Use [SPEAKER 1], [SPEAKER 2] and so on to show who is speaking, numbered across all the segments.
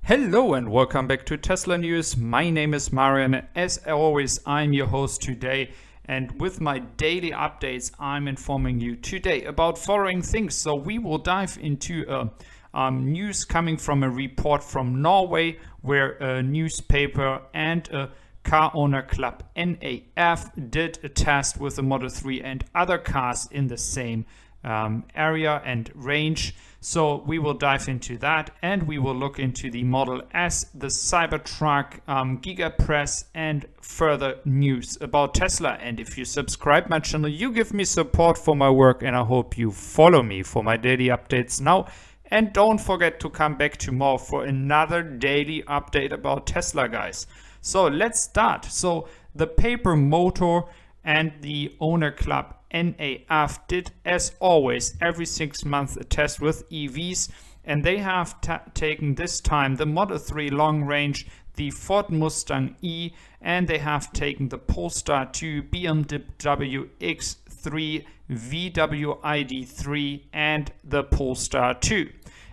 [SPEAKER 1] Hello and welcome back to Tesla News. My name is Marian. As always, I'm your host today, and with my daily updates, I'm informing you today about following things. So we will dive into news coming from a report from Norway, where a newspaper and a car owner club NAF did a test with the Model 3 and other cars in the same area and range. So we will dive into that, and we will look into the Model S, the Cybertruck, Giga Press, and further news about Tesla. And if you subscribe my channel, you give me support for my work, and I hope you follow me for my daily updates now. And don't forget to come back tomorrow for another daily update about Tesla, guys. So let's start. So the paper motor and the owner club NAF did, as always, every 6 months a test with EVs, and they have taken this time the Model 3 long range, the Ford Mustang E, and they have taken the Polestar 2, BMW X3, VW ID3, and the Polestar 2.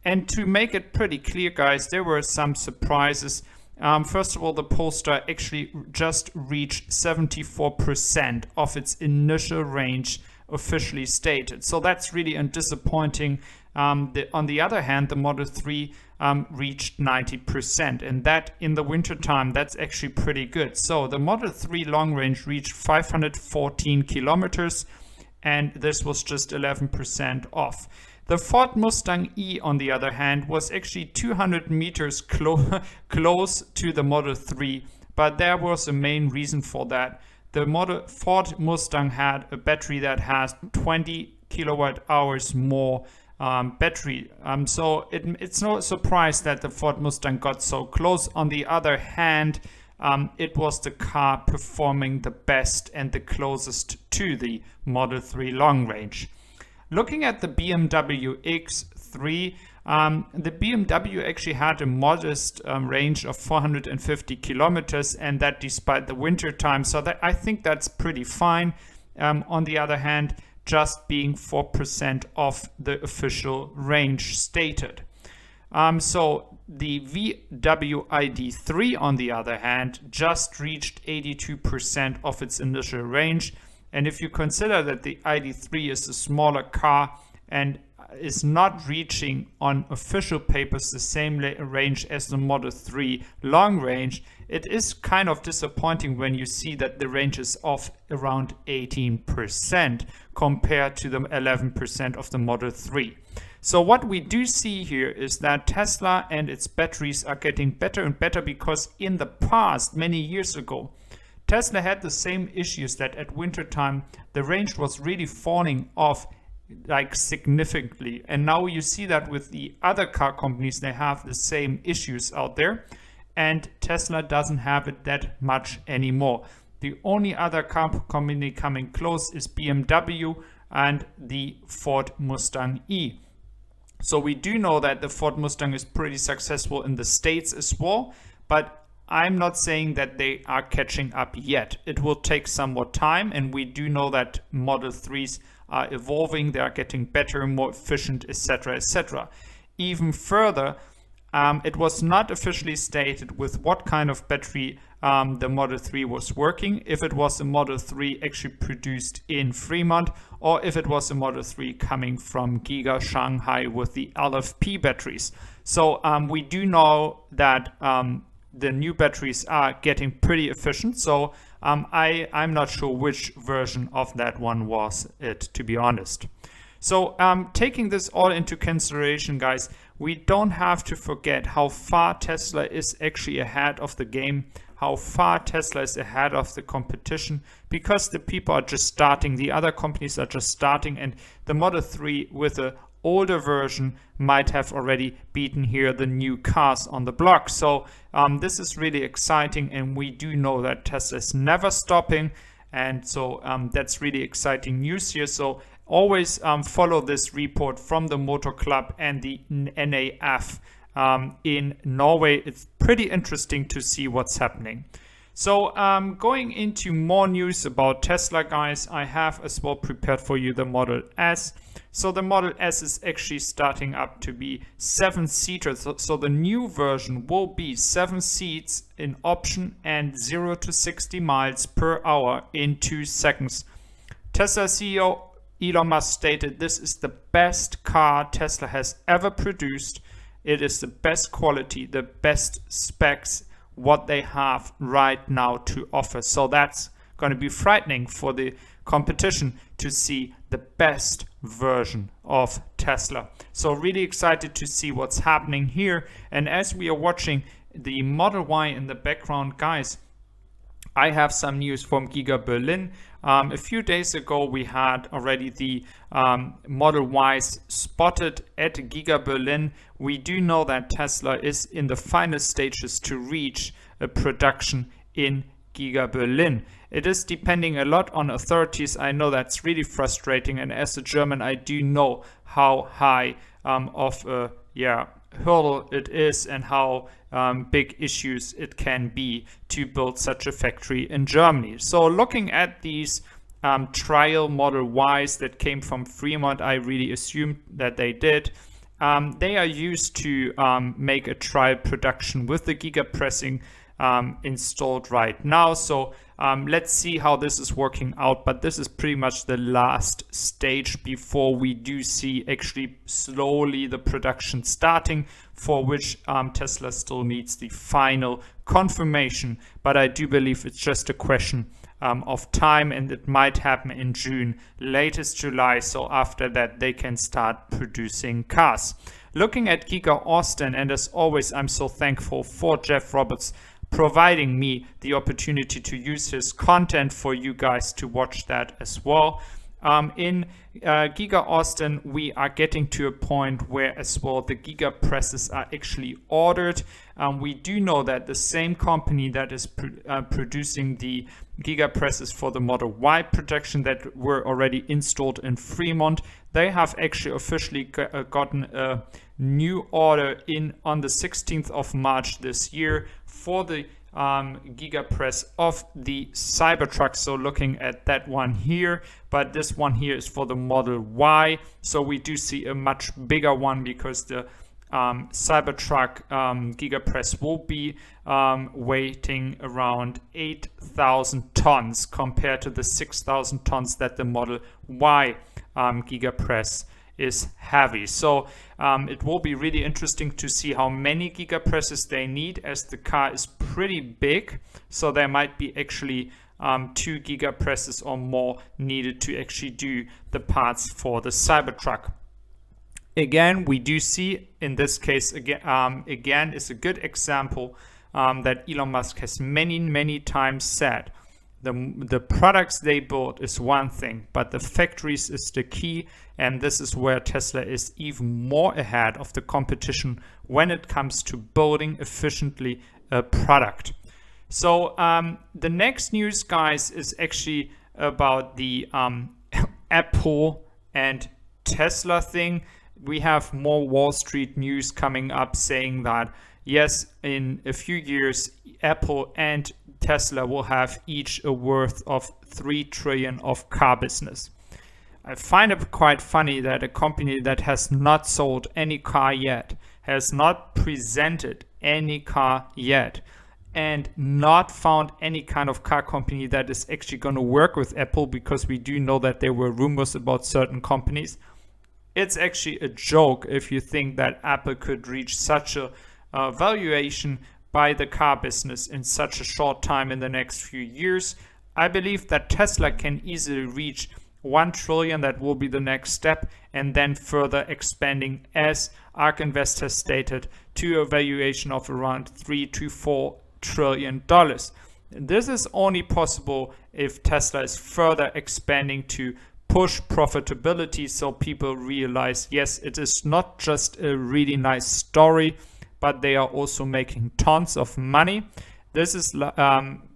[SPEAKER 1] And to make it pretty clear, guys, there were some surprises. First of all, the Polestar actually just reached 74% of its initial range officially stated. So that's really disappointing. On the other hand, the Model 3 reached 90%, and that in the wintertime, that's actually pretty good. So the Model 3 long range reached 514 kilometers, and this was just 11% off. The Ford Mustang E, on the other hand, was actually 200 meters close to the Model 3, but there was a main reason for that. The Ford Mustang had a battery that has 20 kilowatt hours more battery. So it's no surprise that the Ford Mustang got so close. On the other hand, it was the car performing the best and the closest to the Model 3 long range. Looking at the BMW X3, the BMW actually had a modest range of 450 kilometers, and that despite the winter time. So I think that's pretty fine. On the other hand, just being 4% off the official range stated. So the VW ID3, on the other hand, just reached 82% of its initial range. And if you consider that the ID3 is a smaller car and is not reaching on official papers the same range as the Model 3 long range, it is kind of disappointing when you see that the range is off around 18% compared to the 11% of the Model 3. So what we do see here is that Tesla and its batteries are getting better and better, because in the past, many years ago, Tesla had the same issues, that at winter time the range was really falling off like significantly, and now you see that with the other car companies, they have the same issues out there, and Tesla doesn't have it that much anymore. The only other car company coming close is BMW and the Ford Mustang E. So we do know that the Ford Mustang is pretty successful in the States as well, but I'm not saying that they are catching up yet. It will take some more time, and we do know that Model 3s are evolving, they are getting better, more efficient, etc., etc. Even further, it was not officially stated with what kind of battery the Model 3 was working, if it was a Model 3 actually produced in Fremont, or if it was a Model 3 coming from Giga Shanghai with the LFP batteries. So we do know that the new batteries are getting pretty efficient. So I'm not sure which version of that one was it, to be honest. So taking this all into consideration, guys, we don't have to forget how far Tesla is actually ahead of the game, how far Tesla is ahead of the competition, because the people are just starting, the other companies are just starting, and the Model 3 with a older version might have already beaten here the new cars on the block. So this is really exciting, and we do know that Tesla is never stopping, and so that's really exciting news here. So always follow this report from the Motor Club and the NAF in Norway. It's pretty interesting to see what's happening. So going into more news about Tesla, guys, I have as well prepared for you the Model S. So the Model S is actually starting up to be 7-seaters. So the new version will be 7 seats in option and 0 to 60 miles per hour in 2 seconds. Tesla CEO Elon Musk stated, "This is the best car Tesla has ever produced. It is the best quality, the best specs, what they have right now to offer." So that's going to be frightening for the competition to see the best version of Tesla. So really excited to see what's happening here. And as we are watching the Model Y in the background, guys, I have some news from Giga Berlin. A few days ago, we had already the Model Ys spotted at Giga Berlin. We do know that Tesla is in the final stages to reach a production in Giga Berlin. It is depending a lot on authorities. I know that's really frustrating, and as a German, I do know how high of a hurdle it is and how big issues it can be to build such a factory in Germany. So looking at these trial Model Ys that came from Fremont, I really assumed that they did. They are used to make a trial production with the Giga pressing installed right now. So let's see how this is working out, but this is pretty much the last stage before we do see actually slowly the production starting, for which Tesla still needs the final confirmation. But I do believe it's just a question of time, and it might happen in June, latest July. So after that, they can start producing cars. Looking at Giga Austin, and as always, I'm so thankful for Jeff Roberts providing me the opportunity to use his content for you guys to watch that as well. In Giga Austin, we are getting to a point where as well the Giga presses are actually ordered. We do know that the same company that is producing the Giga presses for the Model Y production that were already installed in Fremont, they have actually officially gotten a new order in on the 16th of March this year for the Giga press of the Cybertruck. So looking at that one here, but this one here is for the Model Y. So we do see a much bigger one because the Cybertruck Giga press will be weighing around 8,000 tons compared to the 6,000 tons that the Model Y Giga press is heavy. So it will be really interesting to see how many Giga presses they need, as the car is pretty big. So there might be actually 2 Giga presses or more needed to actually do the parts for the Cybertruck. Again, we do see in this case again is a good example that Elon Musk has many times said. The products they build is one thing, but the factories is the key, and this is where Tesla is even more ahead of the competition when it comes to building efficiently a product. So the next news, guys, is actually about the Apple and Tesla thing. We have more Wall Street news coming up saying that yes, in a few years, Apple and Tesla will have each a worth of $3 trillion of car business. I find it quite funny that a company that has not sold any car yet, has not presented any car yet, and not found any kind of car company that is actually going to work with Apple, because we do know that there were rumors about certain companies. It's actually a joke if you think that Apple could reach such a valuation by the car business in such a short time in the next few years. I believe that Tesla can easily reach $1 trillion. That will be the next step, and then further expanding, as ARK Invest has stated, to a valuation of around $3 to $4 trillion. This is only possible if Tesla is further expanding to push profitability, so people realize, yes, it is not just a really nice story, but they are also making tons of money. This is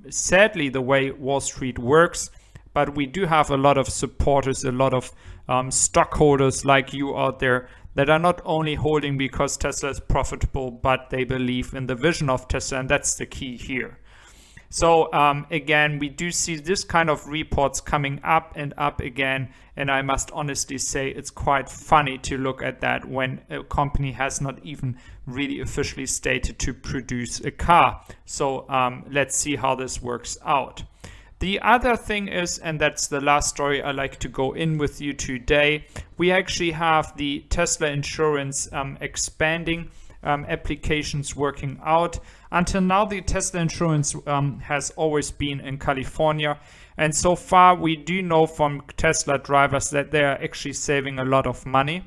[SPEAKER 1] sadly the way Wall Street works, but we do have a lot of supporters, a lot of stockholders like you out there that are not only holding because Tesla is profitable, but they believe in the vision of Tesla, and that's the key here. So again, we do see this kind of reports coming up and up again, and I must honestly say it's quite funny to look at that when a company has not even really officially stated to produce a car. So let's see how this works out. The other thing is, and that's the last story I like to go in with you today, we actually have the Tesla insurance expanding, applications working out. Until now, the Tesla insurance has always been in California. And so far, we do know from Tesla drivers that they are actually saving a lot of money.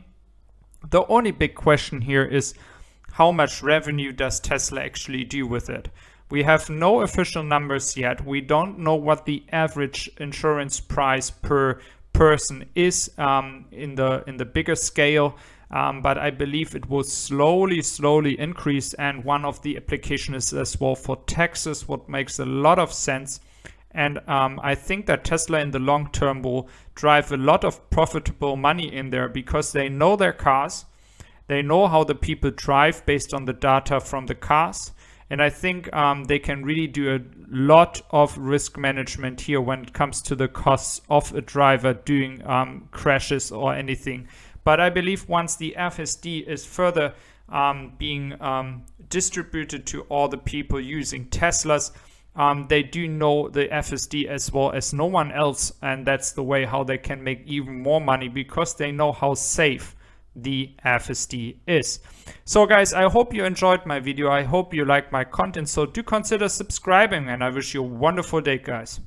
[SPEAKER 1] The only big question here is, how much revenue does Tesla actually do with it? We have no official numbers yet. We don't know what the average insurance price per person is in the bigger scale, but I believe it will slowly increase. And one of the applications is as well for taxes, what makes a lot of sense. And I think that Tesla in the long term will drive a lot of profitable money in there because they know their cars. They know how the people drive based on the data from the cars. And I think they can really do a lot of risk management here when it comes to the costs of a driver doing crashes or anything. But I believe once the FSD is further being distributed to all the people using Teslas, they do know the FSD as well as no one else. And that's the way how they can make even more money because they know how safe the FSD is. So guys, I hope you enjoyed my video. I hope you liked my content. So do consider subscribing, and I wish you a wonderful day, guys.